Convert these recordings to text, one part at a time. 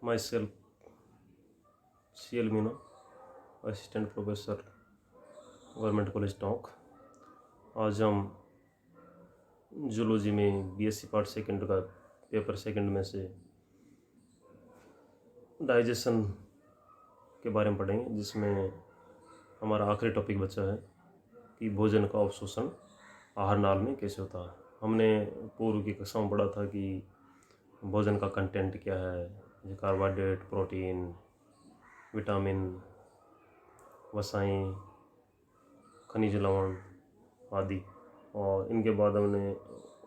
myself CL Meena, assistant professor government college Tonk. आज हम zoology में बीएससी पार्ट सेकंड का पेपर सेकंड में से डाइजेशन के बारे में पढ़ेंगे, जिसमें हमारा आखिरी टॉपिक बचा है कि भोजन का अवशोषण आहार नाल में कैसे होता है। हमने पूर्व की कक्षा में पढ़ा था कि भोजन का कंटेंट क्या है, जैसे कार्बोहाइड्रेट, प्रोटीन, विटामिन, वसाएं, खनिज लवण आदि, और इनके बाद हमने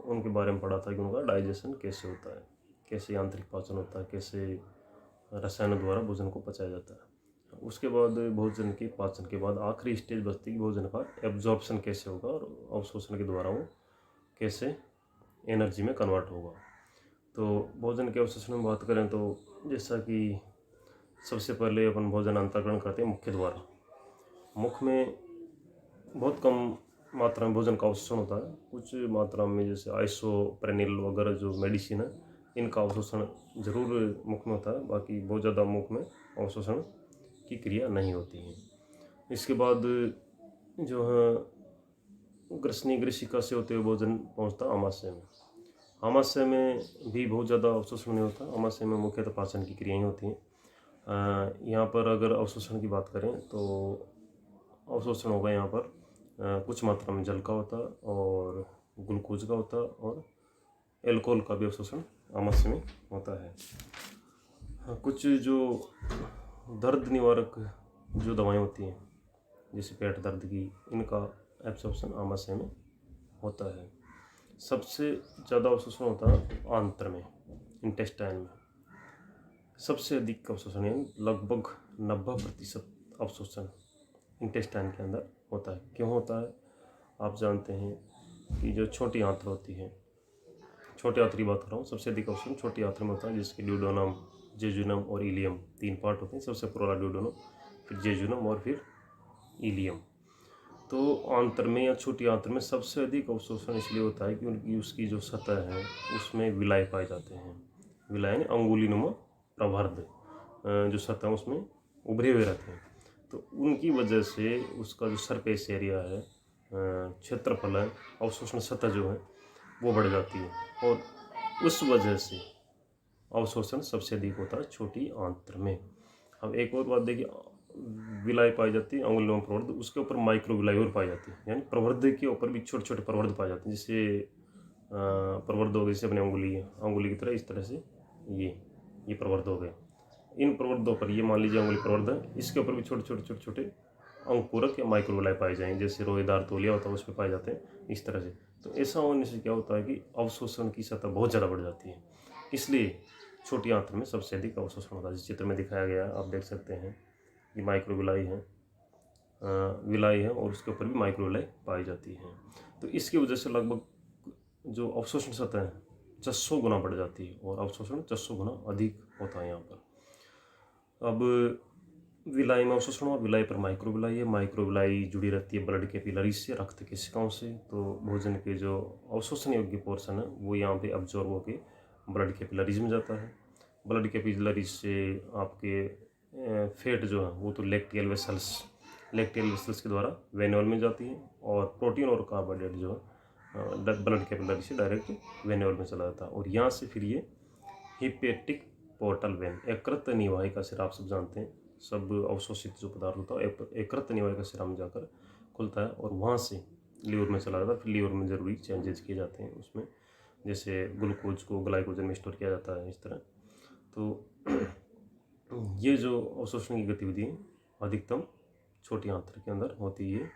उनके बारे में पढ़ा था कि उनका डाइजेशन कैसे होता है, कैसे आंतरिक पाचन होता है, कैसे रसायनों द्वारा भोजन को पचाया जाता है। उसके बाद भोजन के पाचन के बाद आखिरी स्टेज बचती है भोजन का एब्जॉर्प्शन कैसे होगा और अवशोषण के द्वारा वो कैसे एनर्जी में कन्वर्ट होगा। तो भोजन के अवशोषण में बात करें तो जैसा कि सबसे पहले अपन भोजन अंतःकरण करते हैं मुख्य द्वारा। मुख में बहुत कम मात्रा में भोजन का अवशोषण होता है, कुछ मात्रा में जैसे आइसोप्रेनिल वगैरह जो मेडिसिन है, इनका अवशोषण जरूर मुख में होता है, बाकी बहुत ज़्यादा मुख में अवशोषण की क्रिया नहीं होती है। इसके बाद जो है ग्रसनी ग्रसिका से होते हुए भोजन पहुँचता आमाशय में। आमाशय में भी बहुत ज़्यादा अवशोषण नहीं होता। आमाशय में मुख्यतः पाचन की क्रियाएँ होती हैं। यहाँ पर अगर अवशोषण की बात करें तो अवशोषण होगा यहाँ पर कुछ मात्रा में जल का होता है और ग्लूकोज का होता है और एल्कोहल का भी अवशोषण आमाशय में होता है। कुछ जो दर्द निवारक जो दवाएं होती हैं, जैसे पेट दर्द की, इनका एब्सॉर्प्शन आमाशय में होता है। सबसे ज़्यादा अवशोषण होता है आंत्र में, इंटेस्टाइन में। सबसे अधिक अवशोषण यानी लगभग 90% अवशोषण इंटेस्टाइन के अंदर होता है। क्यों होता है? आप जानते हैं कि जो छोटी आंत्र होती है, छोटे आंत्र की बात कर रहा हूँ, सबसे अधिक अवशोषण छोटी आंत्र में होता है, जिसके ड्यूडेनम, जेजुनम और इलियम 3 पार्ट होते हैं। सबसे पुराना ड्यूडेनम, फिर जेजुनम और फिर इलियम। तो आंत्र में या छोटी आंत्र में सबसे अधिक अवशोषण इसलिए होता है कि उसकी जो सतह है उसमें विलाय पाए जाते हैं। विलाय यानी अंगुलीनुमा प्रवर्ध जो सतह उसमें उभरे हुए रहते हैं। तो उनकी वजह से उसका जो सरफेस एरिया है, क्षेत्रफल है, अवशोषण सतह जो है वो बढ़ जाती है, और उस वजह से अवशोषण सबसे अधिक होता है छोटी आंत्र में। अब एक और बात देखिए, विलाय पाई जाती है अंगुलियों में प्रवर्ध, उसके ऊपर माइक्रो विलाय और पाई जाती है, यानी प्रवर्ध के ऊपर भी छोटे छोटे प्रवर्ध पाए जाते हैं। जैसे प्रवर्ध हो गए, जैसे अपनी अंगुली की तरह, इस तरह से ये प्रवर्ध हो गए। इन प्रवर्धों पर, ये मान लीजिए अंगुली प्रवर्ध है, इसके ऊपर भी छोटे छोटे छोटे छोटे अंकुरक या माइक्रो विलाय पाए जाएंगे, जैसे रोएदार तौलिया होता है उस पर पाए जाते हैं, इस तरह से। तो ऐसा होने से क्या होता है कि अवशोषण की सतह बहुत ज़्यादा बढ़ जाती है। इसलिए छोटी आंत्र में सबसे अधिक अवशोषण होता है। जिस चित्र में दिखाया गया है आप देख सकते हैं कि माइक्रो विलाई है और उसके ऊपर भी माइक्रो विलाई पाई जाती है। तो इसकी वजह से लगभग जो अवशोषण सतह है 600 गुना बढ़ जाती है और अवशोषण 600 गुना अधिक होता है यहाँ पर। अब विलाई में अवशोषण हुआ, विलाई पर माइक्रो विलाई है। माइक्रो विलाई जुड़ी रहती है ब्लड कैपिलरी से, रक्त केशिकाओं से। तो भोजन के जो अवशोषण योग्य पोर्शन है वो यहाँ पे अब्जॉर्ब होके ब्लड कैपिलरीज में जाता है। ब्लड कैपिलरीज से आपके फैट जो है वो तो लैक्टियल वेसल्स के द्वारा वेन्यूल में जाती है, और प्रोटीन और कार्बोहाइड्रेट जो है ब्लड कैपिलरी से डायरेक्ट वेन्यूल में चला जाता है, और यहाँ से फिर ये हिपेटिक पोर्टल वेन, यकृत निवाहिका सिरा, आप सब जानते हैं, सब अवशोषित जो पदार्थ होता है यकृत निवाहिका सिरा में जाकर खुलता है और वहाँ से लीवर में चला जाता है। फिर लीवर में ज़रूरी चेंजेस किए जाते हैं उसमें, जैसे ग्लूकोज को ग्लाइकोजन में स्टोर किया जाता है, इस तरह। तो ये जो अवशोषण की गतिविधि है अधिकतम छोटी आंत्र के अंदर होती है,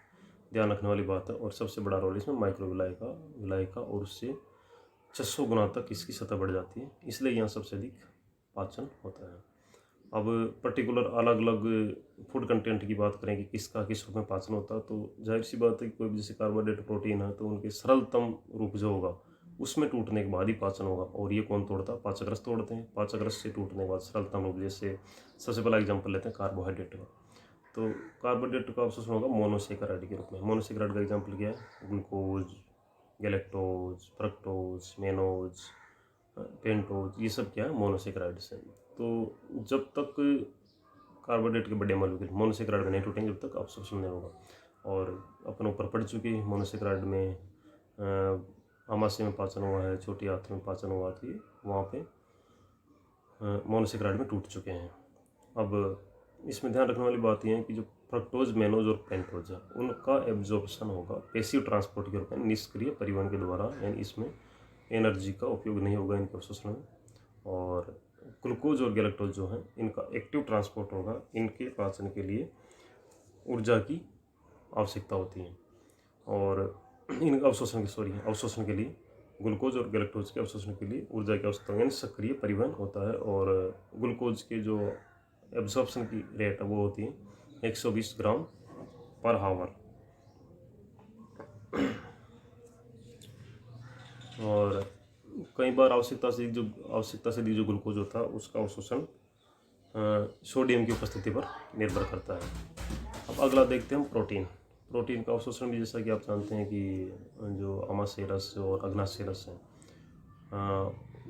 ध्यान रखने वाली बात है। और सबसे बड़ा रोल इसमें माइक्रो विलाई का, और उससे 600 गुना तक इसकी सतह बढ़ जाती है, इसलिए यहाँ सबसे अधिक पाचन होता है। अब पर्टिकुलर अलग अलग फूड कंटेंट की बात करें कि किसका किस रूप में पाचन होता है, तो जाहिर सी बात है कि कोई भी जैसे कार्बोहाइड्रेट, प्रोटीन है, तो उनके सरलतम रूप जो होगा उसमें टूटने के बाद ही पाचन होगा, और ये कौन तोड़ता है? पाचक तोड़ते हैं। पाचक से टूटने के बाद सरलतम रूप, जैसे सबसे पहला एग्जाम्पल लेते हैं कार्बोहाइड्रेट का, तो कार्बोहाइड्रेट का अवशोषण होगा मोनोसेकेराइड के रूप में। मोनोसेकेराइड का एग्जाम्पल क्या है? Glucose, galactose, fructose, mannose, pentose, ये सब क्या है? मोनोसेकेराइड्स हैं। तो जब तक कार्बोहाइड्रेट के बड़े मॉलिक्यूल मोनोसेक्राइड में नहीं टूटेंगे जब तक अब्सॉर्प्शन नहीं होगा। और अपन ऊपर पढ़ चुके हैं मोनोसेक्राइड में आमाशय में पाचन हुआ है, छोटी आंत में पाचन हुआ थी, वहाँ पे मोनोसेक्राइड में टूट चुके हैं। अब इसमें ध्यान रखने वाली बात यह है कि जो फ्रक्टोज, मेनोज और पेंटोज है उनका एब्जॉर्प्शन होगा पैसिव ट्रांसपोर्ट के रूप में, निष्क्रिय परिवहन के द्वारा, यानी इसमें एनर्जी का उपयोग नहीं होगा इनके अवशोषण में। और ग्लूकोज और गैलेक्टोज जो है इनका एक्टिव ट्रांसपोर्ट होगा, इनके पाचन के लिए ऊर्जा की आवश्यकता होती है। और इन अवशोषण के लिए ग्लूकोज और गैलेक्टोज के अवशोषण के लिए ऊर्जा की आवश्यकता यानी सक्रिय परिवहन होता है। और ग्लूकोज के जो एब्जॉर्प्शन की रेट है वो होती है 120 ग्राम पर हावर। और कई बार आवश्यकता से दी जो ग्लूकोज होता है उसका अवशोषण सोडियम की उपस्थिति पर निर्भर करता है। अब अगला देखते हैं हम प्रोटीन का अवशोषण भी, जैसा कि आप जानते हैं कि जो आमाशय रस और अग्नाशय रस हैं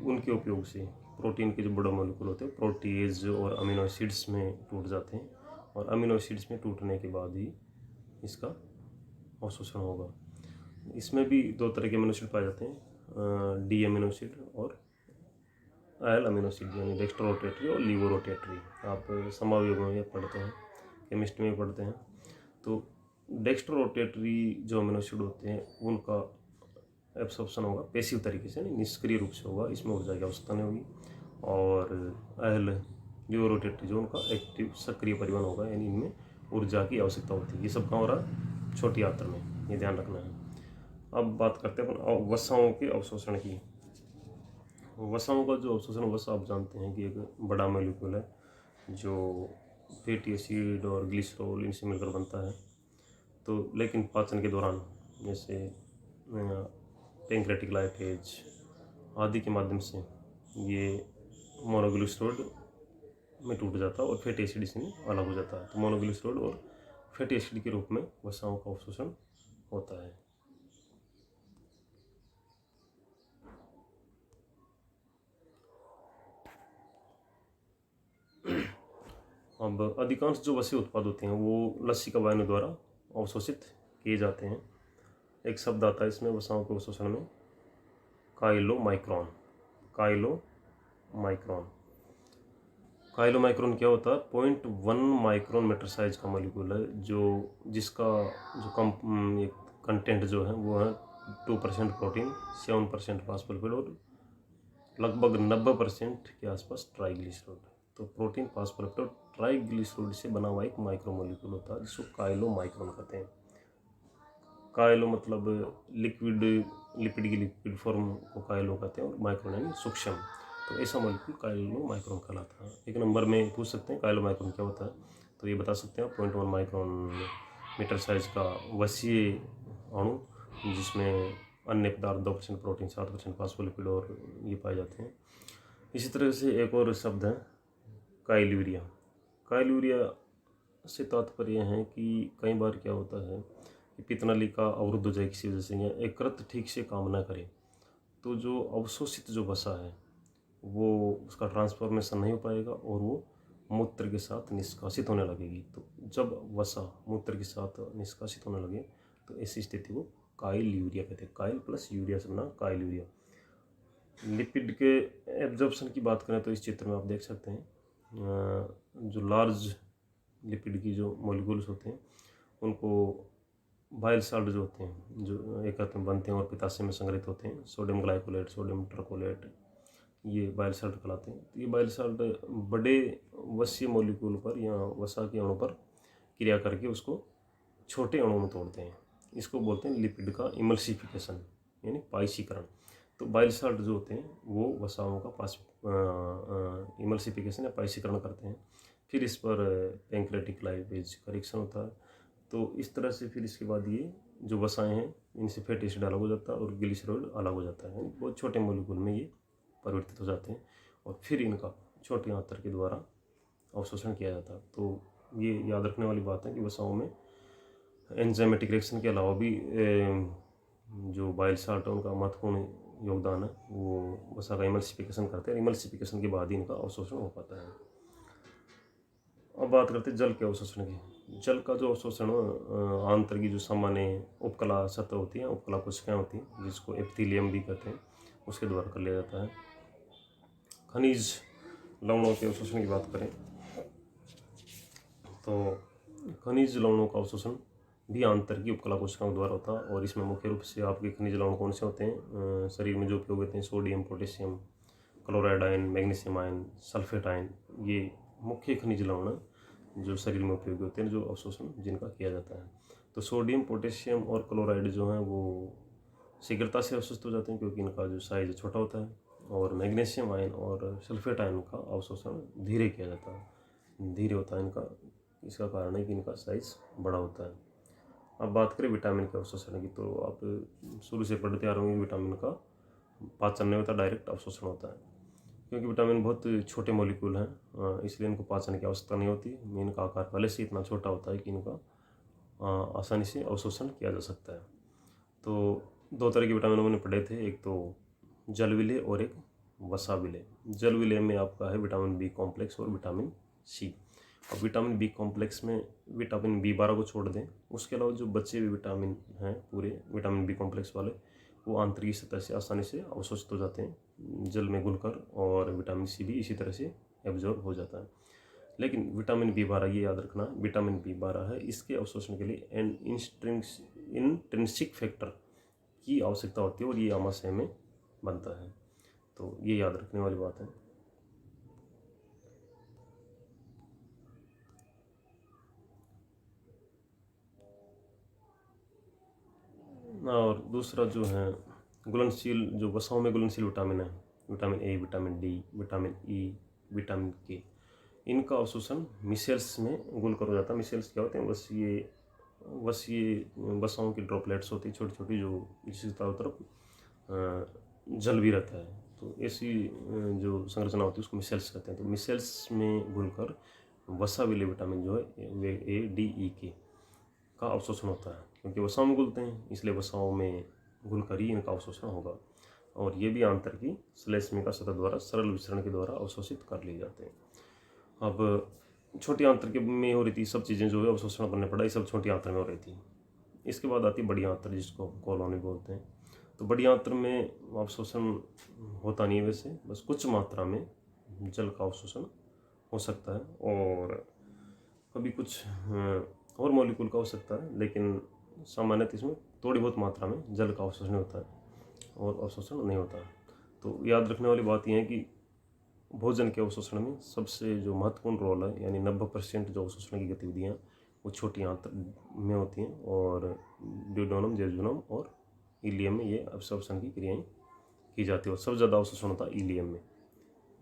उनके उपयोग से प्रोटीन के जो बड़े मॉलिक्यूल होते हैं प्रोटीएज और अमीनो एसिड्स में टूट जाते हैं, और अमीनो एसिड्स में टूटने के बाद ही इसका अवशोषण होगा। इसमें भी दो तरह के अमीनो एसिड पाए जाते हैं, डी अमीनो एसिड और एल अमीनो एसिड, यानी डेक्स्ट्रो रोटेटरी और लीवो रोटेटरी। आप समावेग में पढ़ते हैं, केमिस्ट्री में पढ़ते हैं। तो डेक्स्ट्रो रोटेटरी जो अमीनो एसिड होते हैं उनका एब्सॉर्प्शन होगा पैसिव तरीके से, निष्क्रिय रूप से होगा, इसमें ऊर्जा की आवश्यकता नहीं होगी। और एल लीवो रोटेटरी जो उनका एक्टिव सक्रिय परिवहन होगा, यानी इनमें ऊर्जा की आवश्यकता होती है। ये सब कहाँ हो रहा है? छोटी आंत्र में, ये ध्यान रखना है। अब बात करते हैं अपन वसाओं के अवशोषण की। वसाओं का जो अवशोषण, वसा आप जानते हैं कि एक बड़ा मॉलिक्यूल है जो फैटी एसिड और ग्लिसरॉल इनसे मिलकर बनता है। तो लेकिन पाचन के दौरान जैसे पैंक्रेटिक लाइपेज आदि के माध्यम से ये मोनोग्लिसराइड में टूट जाता है और फैटी एसिड इसमें अलग हो जाता है। तो मोनोग्लिसराइड और फैटी एसिड के रूप में वसाओं का अवशोषण होता है। अब अधिकांश जो वसीय उत्पाद होते हैं वो लसिका वाहिनी द्वारा अवशोषित किए जाते हैं। एक शब्द आता है इसमें वसाओं के अवशोषण में, काइलोमाइक्रोन। काइलोमाइक्रोन क्या होता है? 0.1 माइक्रोन मीटर साइज का मॉलिक्यूल है जिसका एक कंटेंट जो है वो है 2% प्रोटीन, 7% फास्फोलिपिड और लगभग 90% के आसपास ट्राइग्लिसराइड। तो प्रोटीन, फास्फोलिपिड और ट्राइग्लिसराइड से बना हुआ एक माइक्रोमोलिक्यूल होता है जिसको काइलोमाइक्रोन कहते हैं। काइलो मतलब लिपिड की लिक्विड फॉर्म को काइलो कहते हैं, और माइक्रोन यानी सूक्ष्म। तो ऐसा मॉलिक्यूल काइलोमाइक्रोन कहलाता है। एक नंबर में पूछ सकते हैं काइलोमाइक्रोन क्या होता है, तो ये बता सकते हैं 0.1 माइक्रोन मीटर साइज का वसीय अणु जिसमें अन्य पदार्थ 2% प्रोटीन, 7% फास्फोलिपिड और ये पाए जाते हैं। इसी तरह से एक और शब्द है काइल्यूरिया। काइल्यूरिया से तात्पर्य है कि कई बार क्या होता है कि पित्तनलिका अवरुद्ध हो जाए किसी वजह से, या यकृत ठीक से काम ना करे, तो जो अवशोषित जो वसा है वो उसका ट्रांसफॉर्मेशन नहीं हो पाएगा और वो मूत्र के साथ निष्कासित होने लगेगी। तो जब वसा मूत्र के साथ निष्कासित होने लगे तो ऐसी स्थिति को काइल्यूरिया कहते हैं। काइल प्लस यूरिया से बना काइल्यूरिया। लिपिड के एब्जॉर्प्शन की बात करें तो इस चित्र में आप देख सकते हैं जो लार्ज लिपिड की जो मॉलिक्यूल्स होते हैं उनको बाइल साल्ट जो होते हैं जो एक में बनते हैं और पित्ताशय में संग्रहित होते हैं, सोडियम ग्लाइकोलेट, सोडियम टर्कोलेट, ये बाइल साल्ट कहलाते हैं। तो ये बाइल साल्ट बड़े वसीय मॉलिक्यूल पर या वसा के अणु पर क्रिया करके उसको छोटे अणुओं में तोड़ते हैं। इसको बोलते हैं लिपिड का इमल्सिफिकेशन यानी पाइसीकरण। तो बाइल साल्ट जो होते हैं वो वसाओं का इमल्सिफिकेशन या पाइसीकरण करते हैं। फिर इस पर पैंक्रेटिक लाइपेज का रिएक्शन होता है। तो इस तरह से फिर इसके बाद ये जो वसाएं हैं इनसे फैटी एसिड अलग हो जाता है और ग्लिसरॉइड अलग हो जाता है। बहुत छोटे मॉलिक्यूल में ये परिवर्तित हो जाते हैं और फिर इनका छोटी आंत्र के द्वारा अवशोषण किया जाता है। तो ये याद रखने वाली बात है कि वसाओं में एंजाइमेटिक रिएक्शन के अलावा भी जो बाइल साल्ट है उनका महत्वपूर्ण योगदान है वो वसा का इमल्सिफिकेशन करते हैं। इमल्सिफिकेशन के बाद ही इनका अवशोषण हो पाता है। अब बात करते हैं जल के अवशोषण की। जल का जो अवशोषण आंतरिक जो सामान्य उपकला सतह होती है, उपकला कोशिकाएं होती हैं, जिसको एपिथेलियम भी कहते हैं, उसके द्वारा कर लिया जाता है। खनिज लवणों के अवशोषण की बात करें तो खनिज लवणों का अवशोषण भी आंतरिक उपकला कोशिकाओं द्वारा होता है। और इसमें मुख्य रूप से आपके खनिज लवण कौन से होते हैं शरीर में जो उपयोग होते हैं? Sodium, potassium, chloride ion, magnesium ion, sulphate ion, ये मुख्य खनिज लवण जो शरीर में उपयोगी होते हैं, जो अवशोषण जिनका किया जाता है। तो सोडियम, पोटेशियम और क्लोराइड जो हैं वो शीघ्रता से अवशोषित हो जाते हैं क्योंकि इनका जो साइज छोटा होता है। और मैग्नीशियम आयन और सल्फेट आयन का अवशोषण धीरे किया जाता है, धीरे होता है इनका। इसका कारण है कि इनका साइज बड़ा होता है। अब बात करें विटामिन के अवशोषण की, तो आप शुरू से पढ़ते आ रहे होंगे विटामिन का पाचन नहीं होता, डायरेक्ट अवशोषण होता है। क्योंकि विटामिन बहुत छोटे मॉलिक्यूल हैं, इसलिए इनको पाचन की आवश्यकता नहीं होती। इनका आकार पहले से इतना छोटा होता है कि इनका आसानी से अवशोषण किया जा सकता है। तो दो तरह के विटामिन मैंने पढ़े थे, एक तो जल विलेय और एक वसा विलेय। जल विलेय में आपका है विटामिन बी कॉम्प्लेक्स और विटामिन सी। अब विटामिन बी कॉम्प्लेक्स में विटामिन B12 को छोड़ दें, उसके अलावा जो बचे हुए विटामिन हैं पूरे विटामिन बी कॉम्प्लेक्स वाले, वो आंतरिक सतह से आसानी से अवशोषित हो जाते हैं जल में घुलकर, और विटामिन सी भी इसी तरह से एब्जॉर्ब हो जाता है। लेकिन विटामिन B12, ये याद रखना, विटामिन B12 है, इसके अवशोषण के लिए इंट्रिंसिक फैक्टर की आवश्यकता होती है और ये आमाशय में बनता है। तो ये याद रखने वाली बात है। और दूसरा जो है घुलनशील, जो वसाओं में घुलनशील विटामिन है, vitamin A, vitamin D, vitamin E, vitamin के, इनका अवशोषण मिसेल्स में घुलकर हो जाता है। मिसेल्स क्या होते हैं? वसाओं की ड्रॉपलेट्स होती है छोटी छोटी, जो जिसके चारों तरफ जल भी रहता है। तो ऐसी जो संरचना होती है उसको मिसेल्स कहते हैं। तो मिसेल्स में घुलकर वसा विलेय विटामिन जो है वे ए, डी, ई, के का अवशोषण होता है। क्योंकि वसाओं में घुलते हैं, इसलिए वसाओं में घुलकर ही इनका अवशोषण होगा। और ये भी आंतरिक श्लेष्मिका सतह द्वारा सरल विसरण के द्वारा अवशोषित कर लिए जाते हैं। अब छोटी आंत्र में हो रही थी सब चीज़ें, जो है अवशोषण करने पड़ा, ये सब छोटी आंत्र में हो रही थी। इसके बाद आती बड़ी आंत्र, जिसको कॉलोनी बोलते हैं। तो बड़ी आंत्र में अवशोषण होता नहीं है वैसे, बस कुछ मात्रा में जल का अवशोषण हो सकता है, और कभी कुछ और मॉलिक्यूल का हो सकता है, लेकिन सामान्यतः इसमें थोड़ी बहुत मात्रा में जल का अवशोषण होता है और अवशोषण नहीं होता है। तो याद रखने वाली बात यह है कि भोजन के अवशोषण में सबसे जो महत्वपूर्ण रोल है, यानी 90% जो अवशोषण की गतिविधियाँ वो छोटी आंत्र में होती हैं, और ड्यूडेनम, जेजुनम और इलियम में ये अवशोषण की क्रियाएँ की जाती है। और सबसे ज़्यादा अवशोषण होता है इलियम में।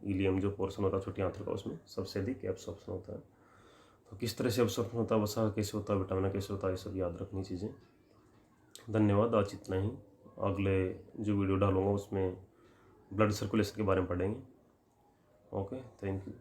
इलियम जो पोर्शन होता है छोटी आंत्र का, उसमें सबसे अधिक एब्सॉर्प्शन होता है। तो किस तरह से एब्सॉर्प्शन होता है, वसा कैसे होता है, विटामिन कैसे होता है, ये सब याद रखनी चीज़ें। धन्यवाद। आज इतना ही। अगले जो वीडियो डालूंगा उसमें ब्लड सर्कुलेशन के बारे में पढ़ेंगे। Okay, thank you.